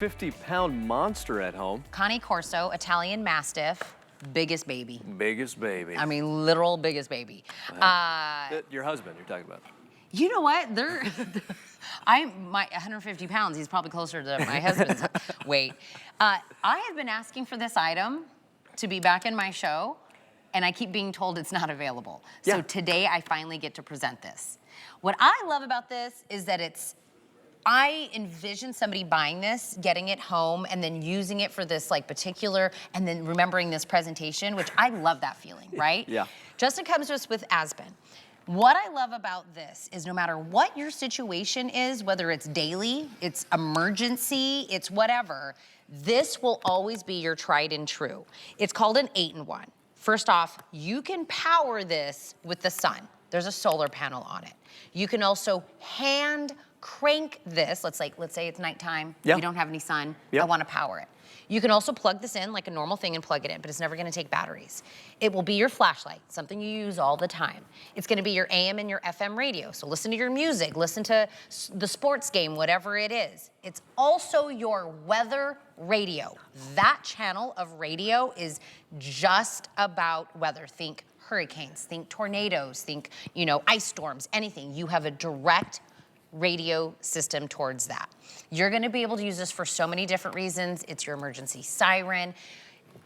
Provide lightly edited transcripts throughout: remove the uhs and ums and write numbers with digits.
50-pound monster at home. Cane Corso, Italian Mastiff, biggest baby. Biggest baby. I mean, literal biggest baby. Your husband you're talking about. You know what? My 150 pounds, he's probably closer to my husband's weight. I have been asking for this item to be back in my show, and I keep being told it's not available. So today I finally get to present this. What I love about this is that I envision somebody buying this, getting it home, and then using it for this like particular, and then remembering this presentation, which I love that feeling, right? Yeah. Justin comes to us with Azpen. What I love about this is no matter what your situation is, whether it's daily, it's emergency, it's whatever, this will always be your tried and true. It's called an 8-in-1. First off, you can power this with the sun. There's a solar panel on it. You can also hand crank this. Let's say it's nighttime, you don't have any sun, I want to power it. You can also plug this in like a normal thing and plug it in, but it's never going to take batteries. It will be your flashlight, something you use all the time. It's going to be your AM and your FM radio, so listen to your music, listen to the sports game, whatever it is. It's also your weather radio. That channel of radio is just about weather. Think hurricanes, think tornadoes, think, ice storms, anything. You have a direct radio system towards that. You're gonna be able to use this for so many different reasons. It's your emergency siren.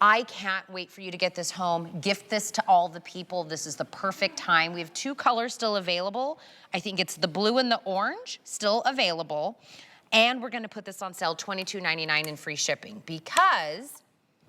I can't wait for you to get this home. Gift this to all the people. This is the perfect time. We have 2 colors still available. I think it's the blue and the orange still available. And we're gonna put this on sale $22.99 in free shipping because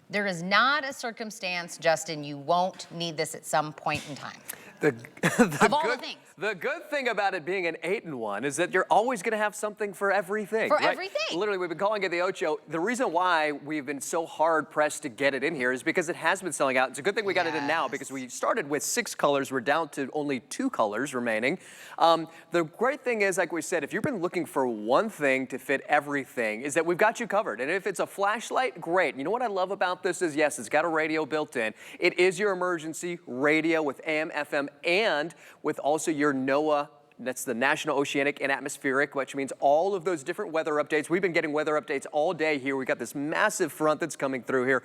there is not a circumstance, Justin, you won't need this at some point in time. The good thing about it being an 8-in-1 is that you're always going to have something for everything. For everything. Literally, we've been calling it the Ocho. The reason why we've been so hard pressed to get it in here is because it has been selling out. It's a good thing we got it in now because we started with 6 colors. We're down to only 2 colors remaining. The great thing is, like we said, if you've been looking for one thing to fit everything, is that we've got you covered. And if it's a flashlight, great. You know what I love about this is, yes, it's got a radio built in. It is your emergency radio with AM, FM, and with also your NOAA, that's the National Oceanic and Atmospheric, which means all of those different weather updates. We've been getting weather updates all day here. We got this massive front that's coming through here.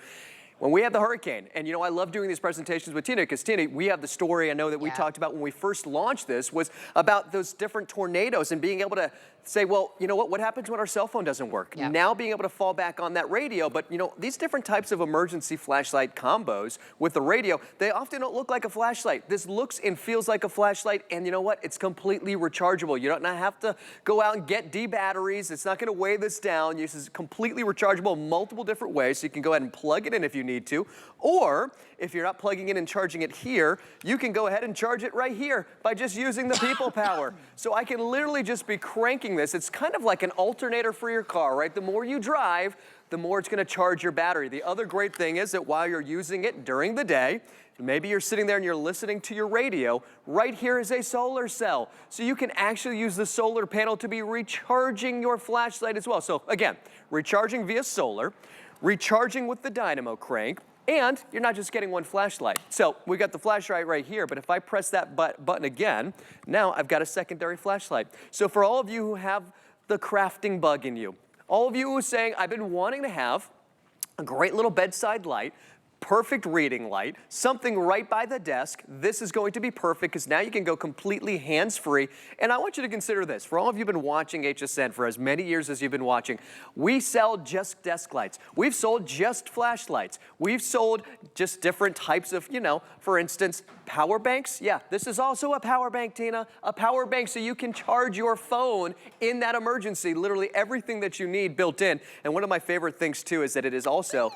When we had the hurricane, and I love doing these presentations with Tina, because Tina, we have the story I know that we talked about when we first launched this, was about those different tornadoes and being able to say, well, you know what happens when our cell phone doesn't work? Now being able to fall back on that radio, but these different types of emergency flashlight combos with the radio, they often don't look like a flashlight. This looks and feels like a flashlight, and you know what? It's completely rechargeable. You don't have to go out and get D batteries. It's not gonna weigh this down. This is completely rechargeable multiple different ways, so you can go ahead and plug it in if you need to, or if you're not plugging in and charging it here, you can go ahead and charge it right here by just using the people power. So I can literally just be cranking this. It's kind of like an alternator for your car, right? The more you drive, the more it's gonna charge your battery. The other great thing is that while you're using it during the day, maybe you're sitting there and you're listening to your radio, right here is a solar cell. So you can actually use the solar panel to be recharging your flashlight as well. So again, recharging via solar, recharging with the dynamo crank, and you're not just getting one flashlight. So we got the flashlight right here, but if I press that button again, now I've got a secondary flashlight. So for all of you who have the crafting bug in you, all of you who are saying, I've been wanting to have a great little bedside light, perfect reading light, something right by the desk. This is going to be perfect because now you can go completely hands-free. And I want you to consider this. For all of you who've been watching HSN for as many years as you've been watching, we sell just desk lights. We've sold just flashlights. We've sold just different types of, for instance, power banks. Yeah, this is also a power bank, Tina. A power bank so you can charge your phone in that emergency. Literally everything that you need built in. And one of my favorite things too is that it is also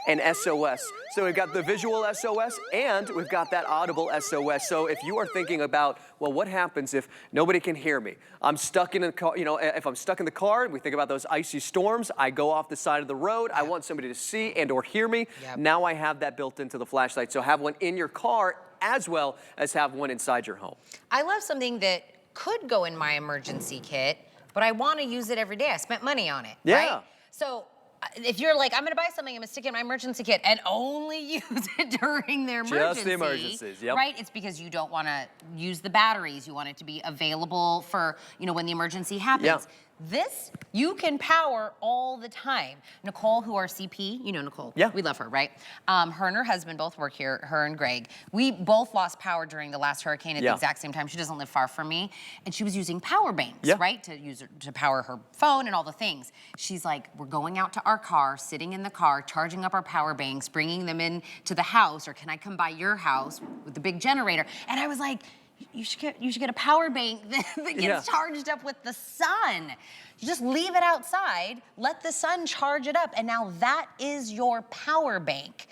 an SOS. So we've got the visual SOS and we've got that audible SOS. So if you are thinking about, well, what happens if nobody can hear me? I'm stuck in a car, if I'm stuck in the car, we think about those icy storms, I go off the side of the road, I want somebody to see and or hear me. Now I have that built into the flashlight. So have one in your car as well as have one inside your home. I love something that could go in my emergency kit, but I want to use it every day. I spent money on it, right? So if you're like, I'm gonna buy something, I'm gonna stick it in my emergency kit and only use it during their emergency. Just the emergencies, right? It's because you don't wanna use the batteries. You want it to be available for, when the emergency happens. This, you can power all the time. Nicole, who our CP, you know Nicole. Yeah. We love her, right? Her and her husband both work here, her and Greg. We both lost power during the last hurricane at the exact same time. She doesn't live far from me. And she was using power banks, right? To power her phone and all the things. She's like, we're going out to our car, sitting in the car, charging up our power banks, bringing them in to the house, or can I come by your house with the big generator? And I was like, you should get a power bank that gets charged up with the sun. You just leave it outside, let the sun charge it up, and now that is your power bank.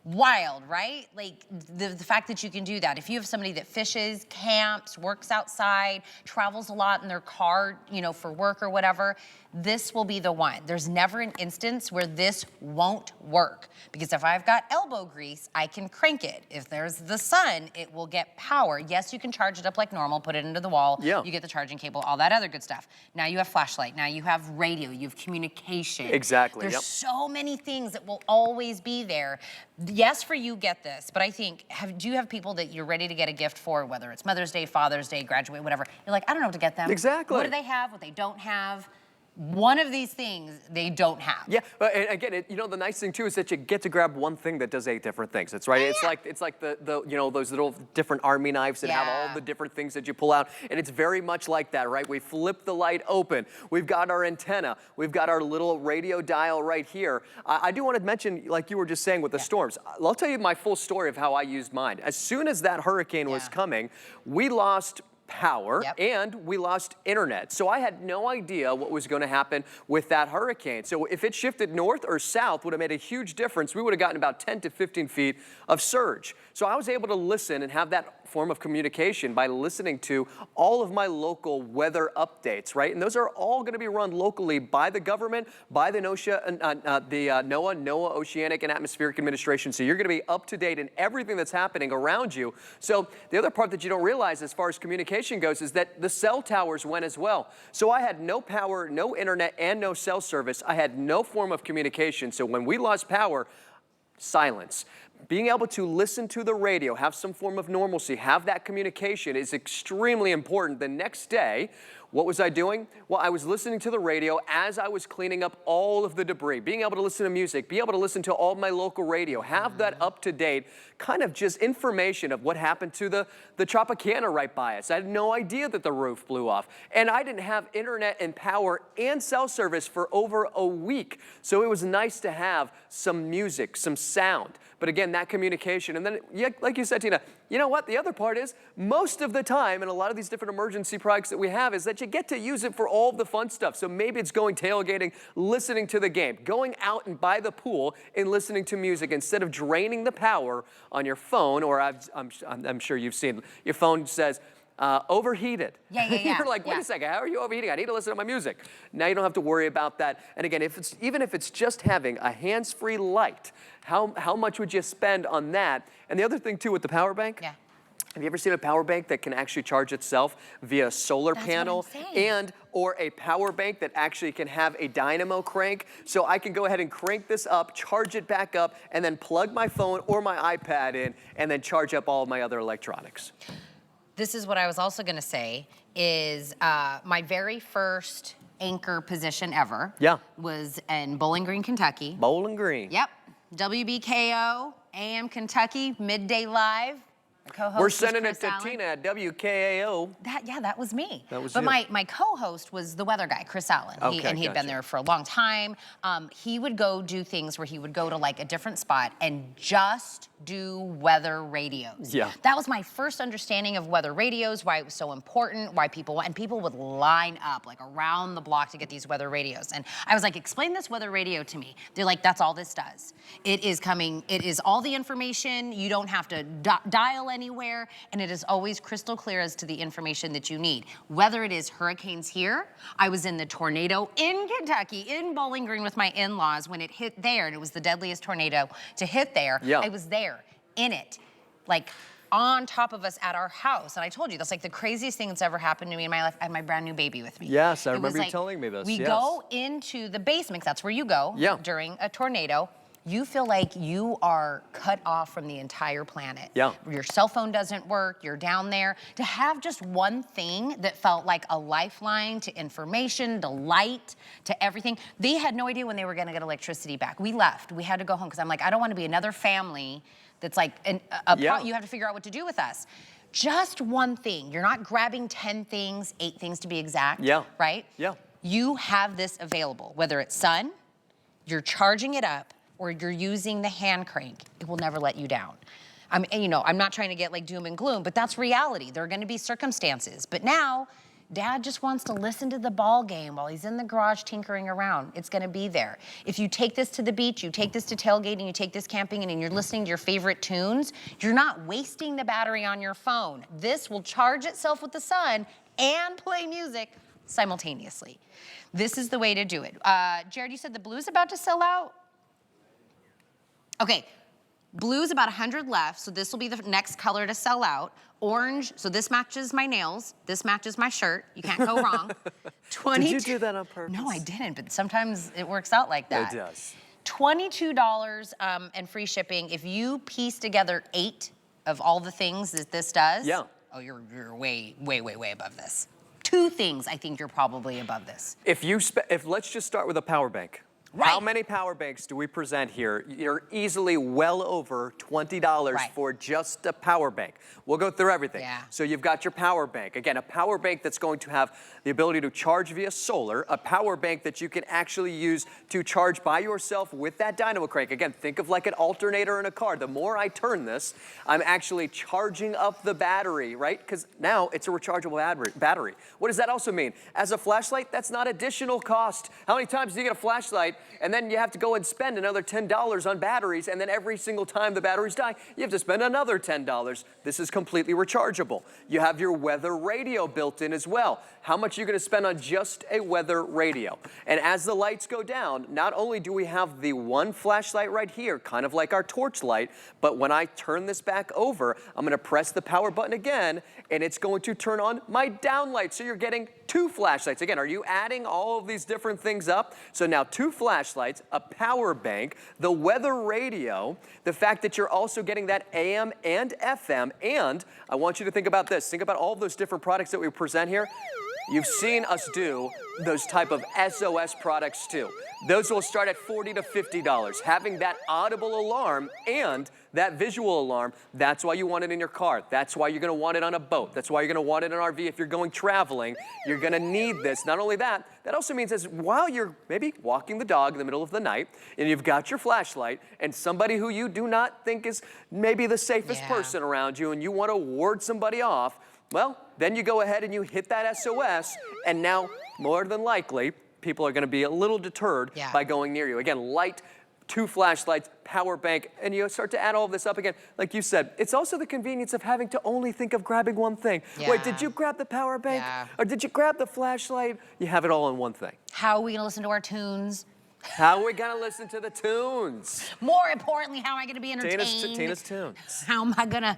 Wild, right? Like the fact that you can do that. If you have somebody that fishes, camps, works outside, travels a lot in their car, you know, for work or whatever, this will be the one. There's never an instance where this won't work, because if I've got elbow grease, I can crank it. If there's the sun, it will get power. Yes, you can charge it up like normal, put it into the wall, you get the charging cable, all that other good stuff. Now you have flashlight, now you have radio, you have communication. Exactly, There's so many things that will always be there. Yes, for you, get this, but I think, do you have people that you're ready to get a gift for, whether it's Mother's Day, Father's Day, graduate, whatever, you're like, I don't know what to get them. Exactly. What do they have, what they don't have? One of these things they don't have. Yeah, but again, you know, the nice thing too is that you get to grab one thing that does 8 different things. That's right. It's like the you know, those little different army knives that have all the different things that you pull out, and it's very much like that, right? We flip the light open. We've got our antenna. We've got our little radio dial right here. I do want to mention, like you were just saying with the storms. I'll tell you my full story of how I used mine. As soon as that hurricane was coming, we lost power and we lost internet. So I had no idea what was going to happen with that hurricane. So if it shifted north or south, would have made a huge difference. We would have gotten about 10 to 15 feet of surge. So I was able to listen and have that form of communication by listening to all of my local weather updates, right? And those are all going to be run locally by the government, by the NOAA Oceanic and Atmospheric Administration. So you're going to be up to date in everything that's happening around you. So the other part that you don't realize as far as communication goes is that the cell towers went as well. So I had no power, no internet, and no cell service. I had no form of communication. So when we lost power, silence. Being able to listen to the radio, have some form of normalcy, have that communication is extremely important. The next day, what was I doing? Well, I was listening to the radio as I was cleaning up all of the debris, being able to listen to music, be able to listen to all my local radio, have that up-to-date kind of just information of what happened to the Tropicana right by us. I had no idea that the roof blew off. And I didn't have internet and power and cell service for over a week. So it was nice to have some music, some sound. But again, that communication, and then, like you said, Tina, you know what? The other part is, most of the time, in a lot of these different emergency products that we have, is that you get to use it for all of the fun stuff. So maybe it's going tailgating, listening to the game, going out and by the pool and listening to music instead of draining the power on your phone, or I'm sure you've seen, your phone says, overheated. You're like, wait a second, how are you overheating? I need to listen to my music. Now you don't have to worry about that. And again, even if it's just having a hands-free light, how much would you spend on that? And the other thing too with the power bank, have you ever seen a power bank that can actually charge itself via a solar panel or a power bank that actually can have a dynamo crank? So I can go ahead and crank this up, charge it back up, and then plug my phone or my iPad in, and then charge up all of my other electronics. This is what I was also going to say is my very first anchor position ever was in Bowling Green, Kentucky. Bowling Green. Yep. WBKO, AM Kentucky, Midday Live. We're sending it to Tina at WKAO. That was me. That was but you. my co-host was the weather guy, Chris Allen. He had been there for a long time. He would go do things where he would go to like a different spot and just do weather radios. That was my first understanding of weather radios, why it was so important, why people would line up like around the block to get these weather radios. And I was like, explain this weather radio to me. They're like, that's all this does. It is all the information. You don't have to dial anywhere, and it is always crystal clear as to the information that you need. Whether it is hurricanes here, I was in the tornado in Kentucky, in Bowling Green with my in-laws when it hit there, and it was the deadliest tornado to hit there. I was there, in it, like on top of us at our house. And I told you, that's like the craziest thing that's ever happened to me in my life. I had my brand new baby with me. Yes, I remember you telling me this. We go into the basement, 'cause that's where you go during a tornado. you feel like you are cut off from the entire planet. Yeah. Your cell phone doesn't work, you're down there. To have just one thing that felt like a lifeline to information, to light, to everything. They had no idea when they were gonna get electricity back. We left, we had to go home, because I'm like, I don't wanna be another family that's like, you have to figure out what to do with us. Just one thing. You're not grabbing 10 things, 8 things to be exact, right? Yeah. You have this available, whether it's sun, you're charging it up, or you're using the hand crank. It will never let you down. I'm not trying to get like doom and gloom, but that's reality. There are gonna be circumstances. But now, Dad just wants to listen to the ball game while he's in the garage tinkering around. It's gonna be there. If you take this to the beach, you take this to tailgating, you take this camping, and you're listening to your favorite tunes, you're not wasting the battery on your phone. This will charge itself with the sun and play music simultaneously. This is the way to do it. Jared, you said the blue's about to sell out? Okay, blue's about 100 left, so this will be the next color to sell out. Orange, so this matches my nails, this matches my shirt. You can't go wrong. Did you do that on purpose? No, I didn't, but sometimes it works out like that. It does. $22 and free shipping. If you piece together 8 of all the things that this does, oh, you're way, way, way, way above this. 2 things, I think you're probably above this. If let's just start with a power bank. Right. How many power banks do we present here? You're easily well over $20 for just a power bank. We'll go through everything. Yeah. So you've got your power bank. Again, a power bank that's going to have the ability to charge via solar, a power bank that you can actually use to charge by yourself with that dynamo crank. Again, think of like an alternator in a car. The more I turn this, I'm actually charging up the battery, right? Because now it's a rechargeable battery. What does that also mean? As a flashlight, that's not additional cost. How many times do you get a flashlight and then you have to go and spend another $10 on batteries, and then every single time the batteries die, you have to spend another $10. This is completely rechargeable. You have your weather radio built in as well. How much are you going to spend on just a weather radio? And as the lights go down, not only do we have the one flashlight right here, kind of like our torch light, but when I turn this back over, I'm going to press the power button again, and it's going to turn on my down light. So you're getting 2 flashlights. Again, are you adding all of these different things up? So now 2 flashlights, a power bank, the weather radio, the fact that you're also getting that AM and FM, and I want you to think about this. Think about all those different products that we present here. You've seen us do those type of SOS products too. Those will start at $40 to $50. Having that audible alarm and that visual alarm, that's why you want it in your car. That's why you're gonna want it on a boat. That's why you're gonna want it in an RV if you're going traveling. You're gonna need this. Not only that, that also means as while you're maybe walking the dog in the middle of the night and you've got your flashlight and somebody who you do not think is maybe the safest person around you and you wanna ward somebody off, well, then you go ahead and you hit that SOS, and now, more than likely, people are gonna be a little deterred by going near you. Again, light, 2 flashlights, power bank, and you start to add all of this up again. Like you said, it's also the convenience of having to only think of grabbing one thing. Wait, did you grab the power bank? Or did you grab the flashlight? You have it all in one thing. How are we gonna listen to our tunes? How are we gonna listen to the tunes? More importantly, how am I gonna be entertained? Tina's tunes. How am I gonna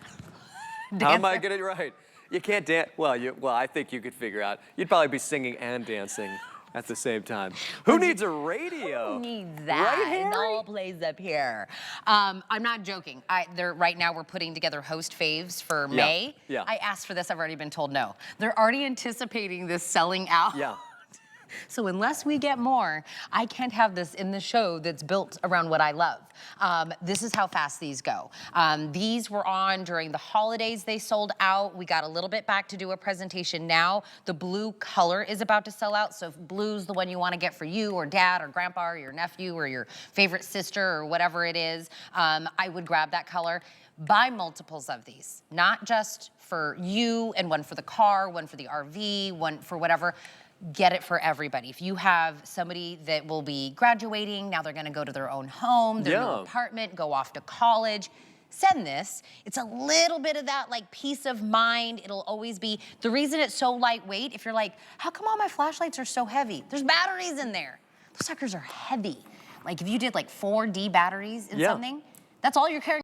dance? How am I gonna, right. You can't dance, well, I think you could figure out. You'd probably be singing and dancing at the same time. Who needs a radio? Who needs that? Right, Harry? It all plays up here. I'm not joking. Right now we're putting together host faves for May. Yeah. I asked for this, I've already been told no. They're already anticipating this selling out. Yeah. So unless we get more, I can't have this in the show that's built around what I love. This is how fast these go. These were on during the holidays, they sold out. We got a little bit back to do a presentation now. The blue color is about to sell out, so if blue's the one you wanna get for you or dad or grandpa or your nephew or your favorite sister or whatever it is, I would grab that color. Buy multiples of these, not just for you and one for the car, one for the RV, one for whatever. Get it for everybody. If you have somebody that will be graduating, now they're gonna go to their own home, their new apartment, go off to college, send this. It's a little bit of that like peace of mind. It'll always be, the reason it's so lightweight, if you're like, how come all my flashlights are so heavy? There's batteries in there. Those suckers are heavy. Like if you did like 4D batteries in something, that's all you're carrying.